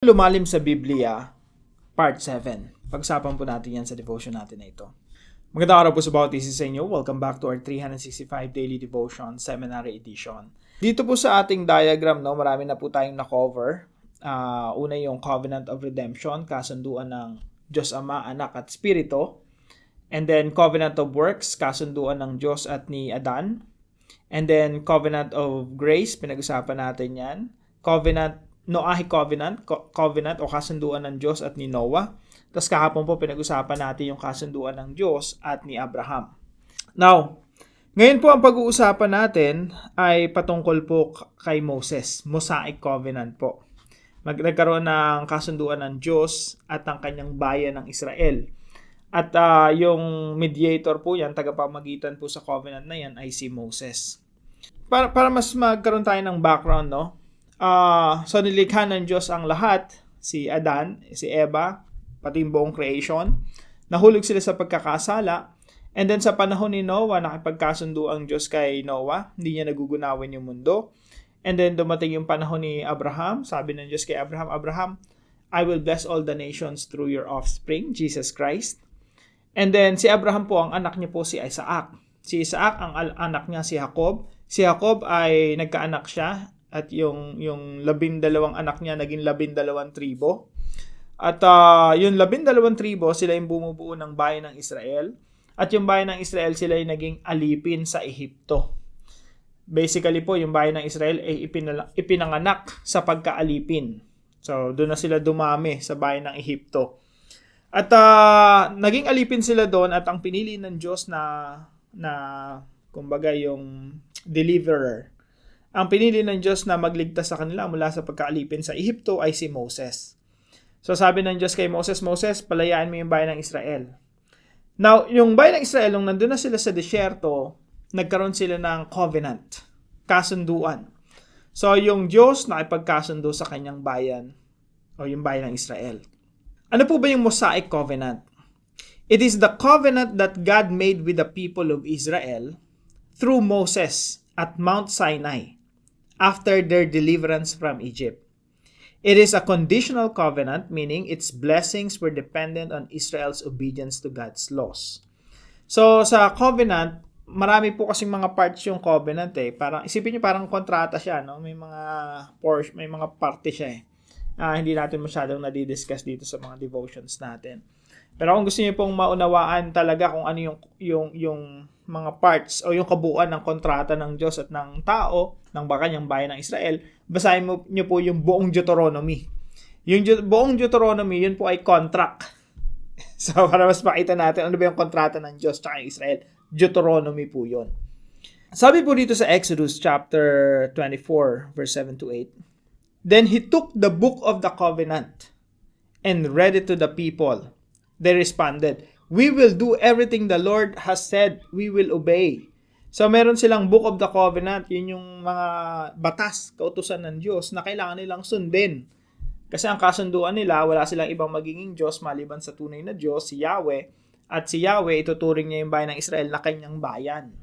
Lumalim sa Biblia, Part 7. Pag-usapan po natin yan sa devotion natin na ito. Magandang araw po sa bawat isa sa inyo. Welcome back to our 365 Daily Devotion Seminary Edition. Dito po sa ating diagram, marami na po tayong na-cover. Una yung Covenant of Redemption, kasunduan ng Diyos Ama, Anak at Espiritu. And then Covenant of Works, kasunduan ng Diyos at ni Adan. And then Covenant of Grace, pinag-usapan natin yan. Noahic Covenant o kasunduan ng Diyos at ni Noah. Tapos kahapon po pinag-usapan natin yung kasunduan ng Diyos at ni Abraham. Now, ngayon po ang pag-uusapan natin ay patungkol po kay Moses, Mosaic Covenant po. Nagkaroon ng kasunduan ng Diyos at ang kanyang bayan ng Israel. At yung mediator po yan, tagapamagitan po sa covenant na yan ay si Moses. Para mas magkaroon tayo ng background, so nilikha ng Diyos ang lahat, si Adan, si Eva, pati yung buong creation. Nahulog sila sa pagkakasala. And then sa panahon ni Noah, nakipagkasundo ang Diyos kay Noah. Hindi niya nagugunawin yung mundo. And then dumating yung panahon ni Abraham. Sabi ng Diyos kay Abraham, Abraham, I will bless all the nations through your offspring, Jesus Christ. And then si Abraham po, ang anak niya po si Isaac. Si Isaac, ang anak niya si Jacob. Si Jacob ay nagkaanak siya. At yung 12 anak niya naging 12 tribo. At yung 12 tribo, sila yung bumubuo ng bayan ng Israel. At yung bayan ng Israel, sila yung naging alipin sa Ehipto. Basically po, yung bayan ng Israel ay ipinanganak sa pagkaalipin. So, doon na sila dumami sa bayan ng Ehipto. At naging alipin sila doon at ang pinili ng Diyos na kumbaga yung deliverer. Ang pinili ng Diyos na magligtas sa kanila mula sa pagkaalipin sa Ehipto ay si Moses. So sabi ng Diyos kay Moses, Moses, palayaan mo yung bayan ng Israel. Now, yung bayan ng Israel, nung nandun na sila sa disyerto, nagkaroon sila ng covenant, kasunduan. So yung Diyos nakipagkasundo sa kanyang bayan o yung bayan ng Israel. Ano po ba yung Mosaic Covenant? It is the covenant that God made with the people of Israel through Moses at Mount Sinai after their deliverance from Egypt. It is a conditional covenant, meaning its blessings were dependent on Israel's obedience to God's laws. So, sa covenant, marami po kasing mga parts yung covenant Parang, isipin nyo parang kontrata siya, May mga parte siya hindi natin masyadong nadidiscuss dito sa mga devotions natin. Pero kung gusto niyo pong maunawaan talaga kung ano yung mga parts o yung kabuuan ng kontrata ng Diyos at ng tao, ng kanyang bayan ng Israel, basahin niyo po yung buong Deuteronomy. Yung buong Deuteronomy, yun po ay contract. So, para mas makita natin ano ba yung kontrata ng Diyos at Israel, Deuteronomy po yun. Sabi po dito sa Exodus chapter 24, verse 7 to 8, Then he took the book of the covenant and read it to the people. They responded, We will do everything the Lord has said. We will obey. So, meron silang Book of the Covenant. Yun yung mga batas, kautusan ng Diyos na kailangan nilang sundin. Kasi ang kasunduan nila, wala silang ibang magiging Diyos maliban sa tunay na Diyos, si Yahweh. At si Yahweh, ituturing niya yung bayan ng Israel na kanyang bayan.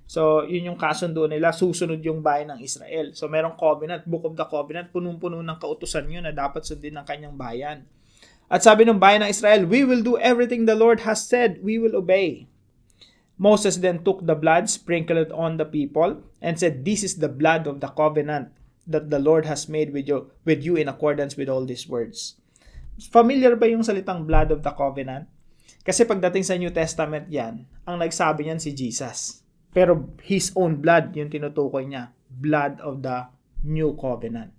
So, yun yung kasunduan nila, susunod yung bayan ng Israel. So, merong covenant, Book of the Covenant, punong-puno ng kautusan yun na dapat sundin ng kanyang bayan. At sabi ng bayan ng Israel, We will do everything the Lord has said. We will obey. Moses then took the blood, sprinkled it on the people, and said, This is the blood of the covenant that the Lord has made with you in accordance with all these words. Familiar ba yung salitang blood of the covenant? Kasi pagdating sa New Testament yan, ang nagsabi niyan si Jesus. Pero His own blood, yung tinutukoy niya. Blood of the new covenant.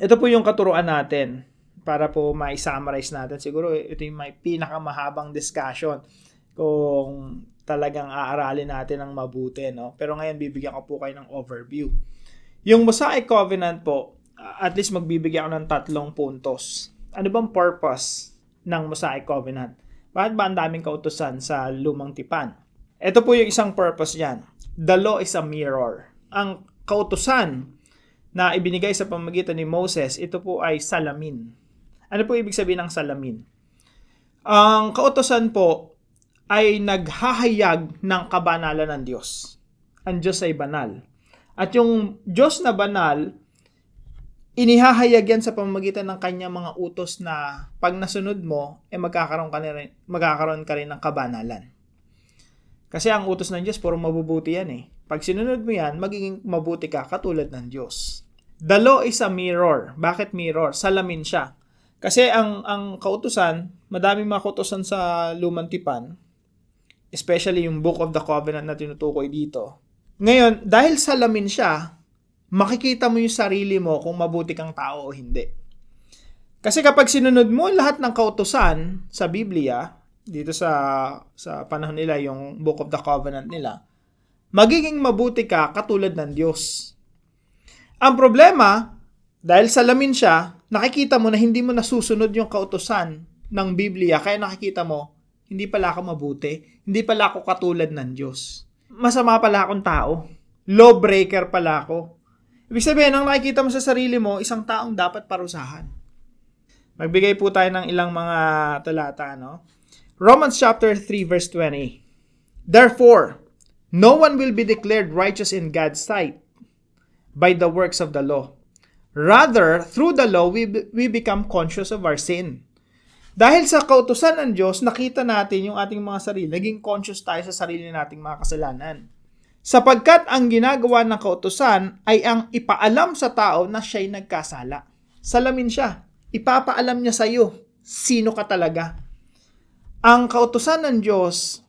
Ito po yung katuruan natin. Para po ma-summarize natin, siguro ito yung may pinakamahabang discussion kung talagang aaralin natin ng mabuti, Pero ngayon, bibigyan ko po kayo ng overview. Yung Mosaic Covenant po, at least magbibigyan ako ng 3 puntos. Ano bang purpose ng Mosaic Covenant? Bakit ba ang daming kautusan sa Lumang Tipan? Ito po yung isang purpose yan. The law is a mirror. Ang kautusan na ibinigay sa pamamagitan ni Moses, ito po ay salamin. Ano po ibig sabihin ng salamin? Ang kautusan po ay naghahayag ng kabanalan ng Diyos. Ang Diyos ay banal. At yung Diyos na banal, inihahayag yan sa pamamagitan ng kanyang mga utos na pag nasunod mo, magkakaroon ka rin ng kabanalan. Kasi ang utos ng Diyos, puro mabubuti yan eh. Pag sinunod mo yan, magiging mabuti ka katulad ng Diyos. The law is a mirror. Bakit mirror? Salamin siya. Kasi ang kautusan, madaming mga kautusan sa Lumang Tipan, especially yung Book of the Covenant na tinutukoy dito. Ngayon, dahil salamin siya, makikita mo yung sarili mo kung mabuti kang tao o hindi. Kasi kapag sinunod mo lahat ng kautusan sa Biblia, dito sa panahon nila, yung Book of the Covenant nila, magiging mabuti ka katulad ng Diyos. Ang problema, dahil salamin siya, nakikita mo na hindi mo nasusunod yung kautusan ng Biblia, kaya nakikita mo, hindi pala ako mabuti, hindi pala ako katulad ng Diyos. Masama pala akong tao. Lawbreaker pala ako. Ibig sabihin, ang nakikita mo sa sarili mo, isang taong dapat parusahan. Magbigay po tayo ng ilang mga talata, no? Romans chapter 3 verse 20. Therefore, no one will be declared righteous in God's sight by the works of the law. Rather, through the law, we become conscious of our sin. Dahil sa kautusan ng Diyos, nakita natin yung ating mga sarili, naging conscious tayo sa sarili nating mga kasalanan. Sapagkat ang ginagawa ng kautusan ay ang ipaalam sa tao na siya'y nagkasala. Salamin siya. Ipapaalam niya sa iyo sino ka talaga. Ang kautusan ng Diyos,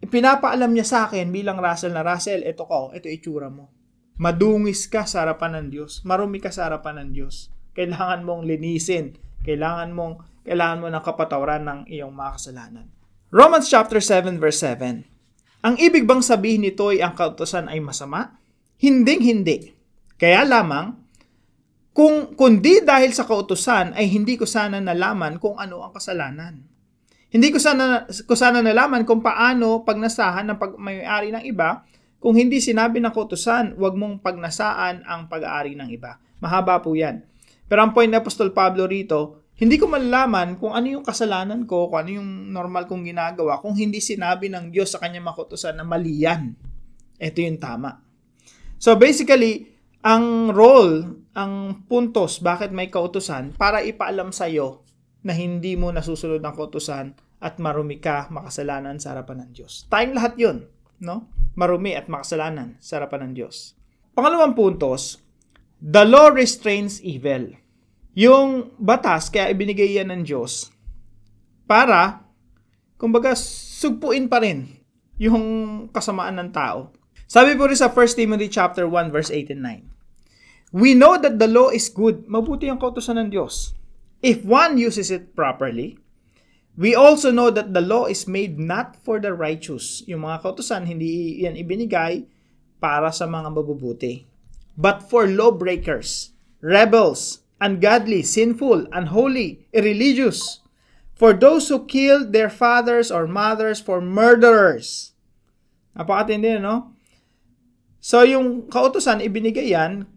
pinapaalam niya sa akin bilang Russell na, Russell, ito itsura mo. Madungis ka sa harapan ng Diyos. Marumi ka sa harapan ng Diyos. Kailangan mong linisin. Kailangan mo ng kapatawaran ng iyong mga kasalanan. Romans chapter 7 verse 7. Ang ibig bang sabihin nito ay ang kautusan ay masama? Hinding-hindi. Kaya lamang, kundi dahil sa kautusan ay hindi ko sana nalaman kung ano ang kasalanan. Hindi ko sana nalaman kung paano pagnasahan ng pagmay-ari ng iba. Kung hindi sinabi ng kautusan, huwag mong pagnasaan ang pag-aari ng iba. Mahaba po yan. Pero ang point ni Apostol Pablo rito, hindi ko malalaman kung ano yung kasalanan ko, kung ano yung normal kong ginagawa, kung hindi sinabi ng Diyos sa kanyang mga kautusan na mali yan. Ito yung tama. So basically, ang role, ang puntos, bakit may kautusan, para ipaalam sa iyo na hindi mo nasusunod ng kautusan at marumi ka, makasalanan sa harapan ng Diyos. Tayong lahat yun, no? Marumi at makasalanan sa harapan ng Diyos. Pangalawang puntos, the law restrains evil. Yung batas, kaya ibinigay yan ng Diyos para, kumbaga, sugpuin pa rin yung kasamaan ng tao. Sabi po rin sa 1 Timothy chapter 1 verse 8 and 9. We know that the law is good. Mabuti ang kautusan ng Diyos. If one uses it properly, we also know that the law is made not for the righteous. Yung mga kautusan, hindi yan ibinigay para sa mga mabubuti, but for lawbreakers, rebels, ungodly, sinful, unholy, irreligious, for those who killed their fathers or mothers, for murderers. Napakatindi, no? So, yung kautusan, ibinigay yan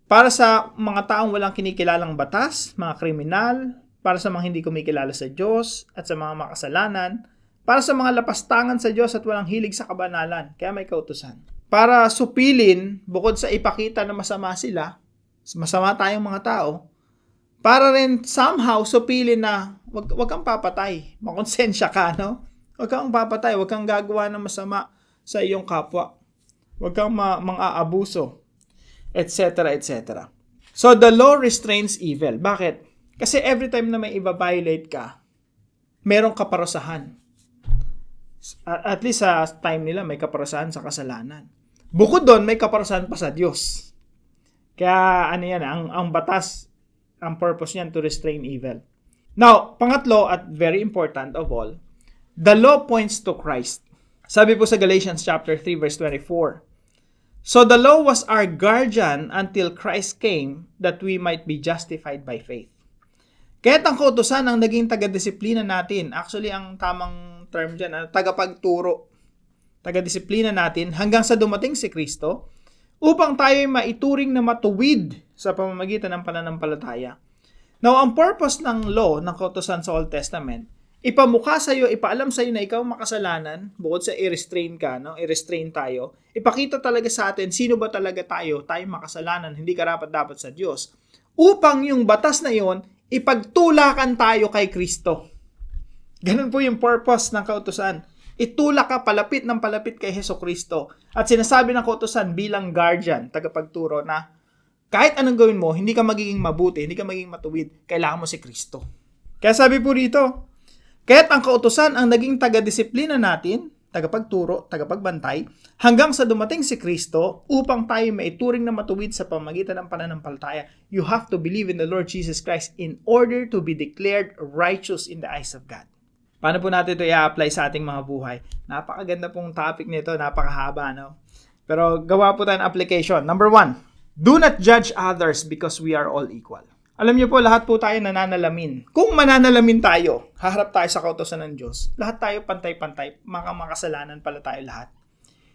para sa mga taong walang kinikilalang batas, mga kriminal, para sa mga hindi kumikilala sa Diyos, at sa mga makasalanan, para sa mga lapastangan sa Diyos at walang hilig sa kabanalan. Kaya may kautusan. Para supilin, bukod sa ipakita na masama sila, masama tayong mga tao, para rin somehow supilin na wag kang papatay. Makonsensya ka, no? Wag kang papatay, wag kang gagawa ng masama sa iyong kapwa. Wag kang mang-aabuso, etc., etc. So, the law restrains evil. Bakit? Kasi every time na may i-violate ka, merong kaparusahan. At least sa time nila, may kaparusahan sa kasalanan. Bukod doon, may kaparusahan pa sa Diyos. Kaya, ang batas, ang purpose niyan to restrain evil. Now, pangatlo at very important of all, the law points to Christ. Sabi po sa Galatians chapter 3 verse 24, so the law was our guardian until Christ came that we might be justified by faith. Kaya't ang kautusan ang naging taga-disiplina natin. Actually, ang tamang term dyan, tagapagturo. Taga-disiplina natin hanggang sa dumating si Kristo upang tayo ay maituring na matuwid sa pamamagitan ng pananampalataya. Now, ang purpose ng law, ng kautusan sa Old Testament, ipamukha sa'yo, ipaalam sa'yo na ikaw makasalanan, bukod sa i-restrain ka, no? I-restrain tayo, ipakita talaga sa atin, sino ba talaga tayo makasalanan, hindi karapat-dapat sa Diyos. Upang yung batas na yon, ipagtulakan tayo kay Kristo. Ganun po yung purpose ng kautusan. Itulak ka palapit ng palapit kay Hesukristo. At sinasabi ng kautusan bilang guardian, tagapagturo na kahit anong gawin mo, hindi ka magiging mabuti, hindi ka magiging matuwid, kailangan mo si Kristo. Kaya sabi po dito, kaya't ang kautusan ang naging taga-disiplina natin, tagapagturo, tagapagbantay, hanggang sa dumating si Kristo upang tayo maituring na matuwid sa pamamagitan ng pananampalataya. You have to believe in the Lord Jesus Christ in order to be declared righteous in the eyes of God. Paano po natin ito i-apply sa ating mga buhay? Napakaganda pong topic nito, napakahaba, no? Pero gawa po tayo ng application. Number 1, do not judge others because we are all equal. Alam niyo po, lahat po tayo nananalamin. Kung mananalamin tayo, haharap tayo sa kautusan ng Diyos, lahat tayo pantay-pantay, makasalanan pala tayo lahat.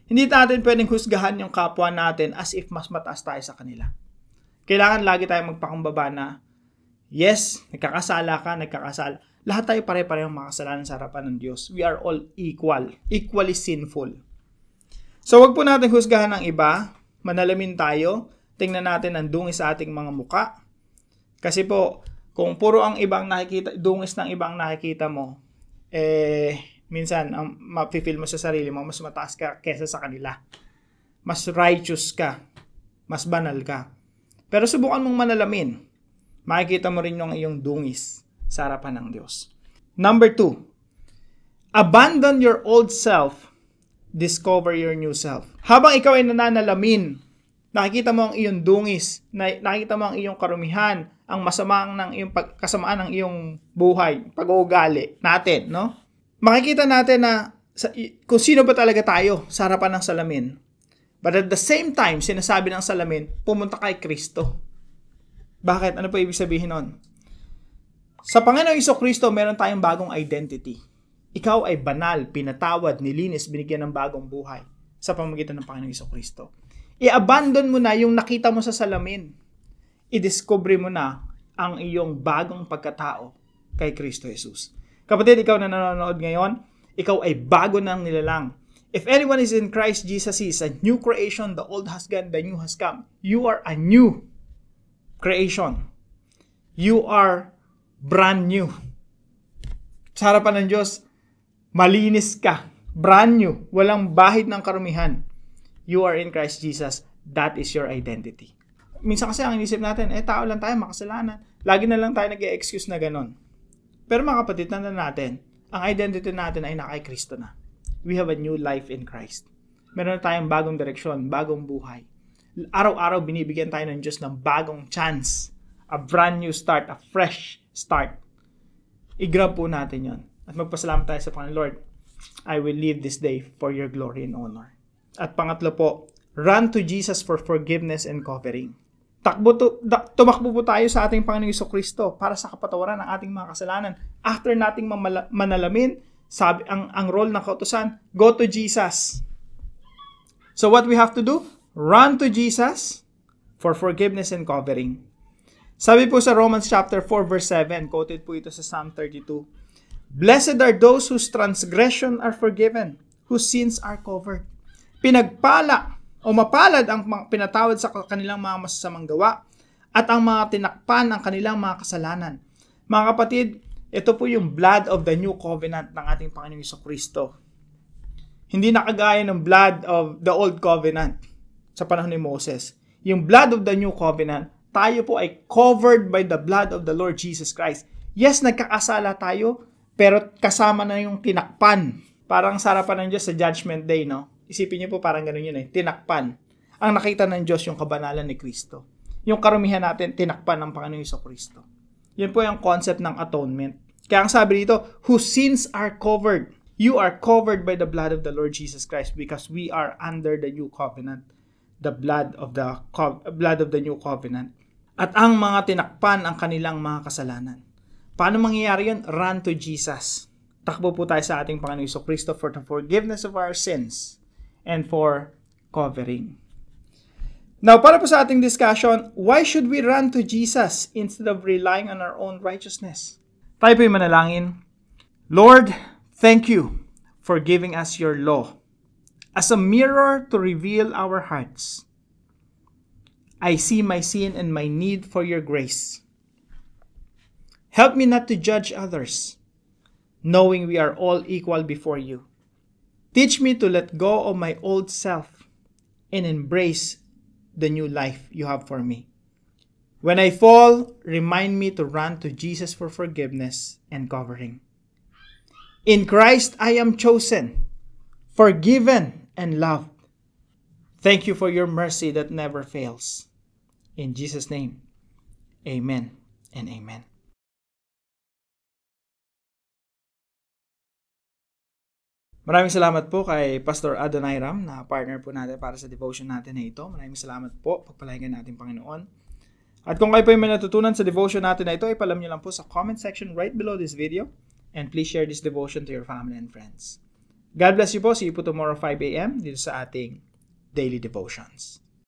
Hindi natin pwedeng husgahan yung kapwa natin as if mas mataas tayo sa kanila. Kailangan lagi tayo magpakumbaba na, yes, nagkakasala. Lahat tayo pare-parehong makasalanan sa harapan ng Diyos. We are all equal, equally sinful. So wag po natin husgahan ng iba, manalamin tayo, tingnan natin ang dungis sa ating mga muka. Kasi po, kung puro ang ibang nakikita, dungis ng ibang nakikita mo, minsan, mapifeel mo sa sarili mo, mas mataas ka kesa sa kanila. Mas righteous ka. Mas banal ka. Pero subukan mong manalamin. Makikita mo rin yung iyong dungis sa harapan ng Diyos. Number 2, abandon your old self, discover your new self. Habang ikaw ay nananalamin, nakikita mo ang iyong dungis, nakikita mo ang iyong karumihan, ang kasamaan ng iyong buhay, pag-uugali natin, no? Makikita natin na kung sino ba talaga tayo sa harapan ng salamin. But at the same time, sinasabi ng salamin, pumunta kay Kristo. Bakit? Ano po ibig sabihin nun? Sa Panginoong Hesukristo, meron tayong bagong identity. Ikaw ay banal, pinatawad, nilinis, binigyan ng bagong buhay sa pamamagitan ng Panginoong Hesukristo. I-abandon mo na yung nakita mo sa salamin. I-discover mo na ang iyong bagong pagkatao kay Kristo Jesus. Kapatid, ikaw na nanonood ngayon, ikaw ay bago ng nilalang. If anyone is in Christ Jesus, he is a new creation. The old has gone, the new has come. You are a new creation. You are brand new. Sa harapan ng Diyos, malinis ka. Brand new. Walang bahid ng karumihan. You are in Christ Jesus. That is your identity. Minsan kasi ang inisip natin, tao lang tayo, makasalanan. Lagi na lang tayo nag-e-excuse na ganon. Pero mga kapatid, tandaan natin, ang identity natin ay naka Kristo na. We have a new life in Christ. Meron na tayong bagong direksyon, bagong buhay. Araw-araw binibigyan tayo ng Diyos ng bagong chance. A brand new start, a fresh start. I-grab po natin yon. At magpasalamat tayo sa Panginoon. Lord, I will live this day for your glory and honor. At pangatlo po, run to Jesus for forgiveness and covering. Tumakbo po tayo sa ating Panginoong Hesukristo para sa kapatawaran ng ating mga kasalanan. After nating manalamin, sabi ang role ng kautusan, go to Jesus. So what we have to do? Run to Jesus for forgiveness and covering. Sabi po sa Romans chapter 4 verse 7, quoted po ito sa Psalm 32. Blessed are those whose transgression are forgiven, whose sins are covered. Pinagpala o mapalad ang pinatawad sa kanilang mga masasamang gawa at ang mga tinakpan ang kanilang mga kasalanan. Mga kapatid, ito po yung blood of the new covenant ng ating Panginoong Hesukristo. Hindi nakagaya ng blood of the old covenant sa panahon ni Moses. Yung blood of the new covenant, tayo po ay covered by the blood of the Lord Jesus Christ. Yes, nagkakasala tayo, pero kasama na yung tinakpan. Parang sa harapan ng Diyos sa Judgment Day, no? Isipin niyo po parang ganun yun tinakpan. Ang nakita ng Diyos yung kabanalan ni Kristo. Yung karumihan natin, tinakpan ng Panginoong Hesukristo. Yun po yung concept ng atonement. Kaya ang sabi dito, whose sins are covered. You are covered by the blood of the Lord Jesus Christ because we are under the new covenant. The blood of the new covenant. At ang mga tinakpan ang kanilang mga kasalanan. Paano mangyayari yun? Run to Jesus. Takbo po tayo sa ating Panginoong Hesukristo for the forgiveness of our sins and for covering. Now, para po sa ating discussion, why should we run to Jesus instead of relying on our own righteousness? Tayo po'y manalangin. Lord, thank you for giving us your law as a mirror to reveal our hearts. I see my sin and my need for your grace. Help me not to judge others, knowing we are all equal before you. Teach me to let go of my old self and embrace the new life you have for me. When I fall, remind me to run to Jesus for forgiveness and covering. In Christ, I am chosen, forgiven, and loved. Thank you for your mercy that never fails. In Jesus' name, amen and amen. Maraming salamat po kay Pastor Adoniram na partner po natin para sa devotion natin na ito. Maraming salamat po. Pagpalain natin, Panginoon. At kung kayo po yung may natutunan sa devotion natin na ito, ipalam nyo lang po sa comment section right below this video. And please share this devotion to your family and friends. God bless you po. See you po tomorrow 5 a.m. dito sa ating Daily Devotions.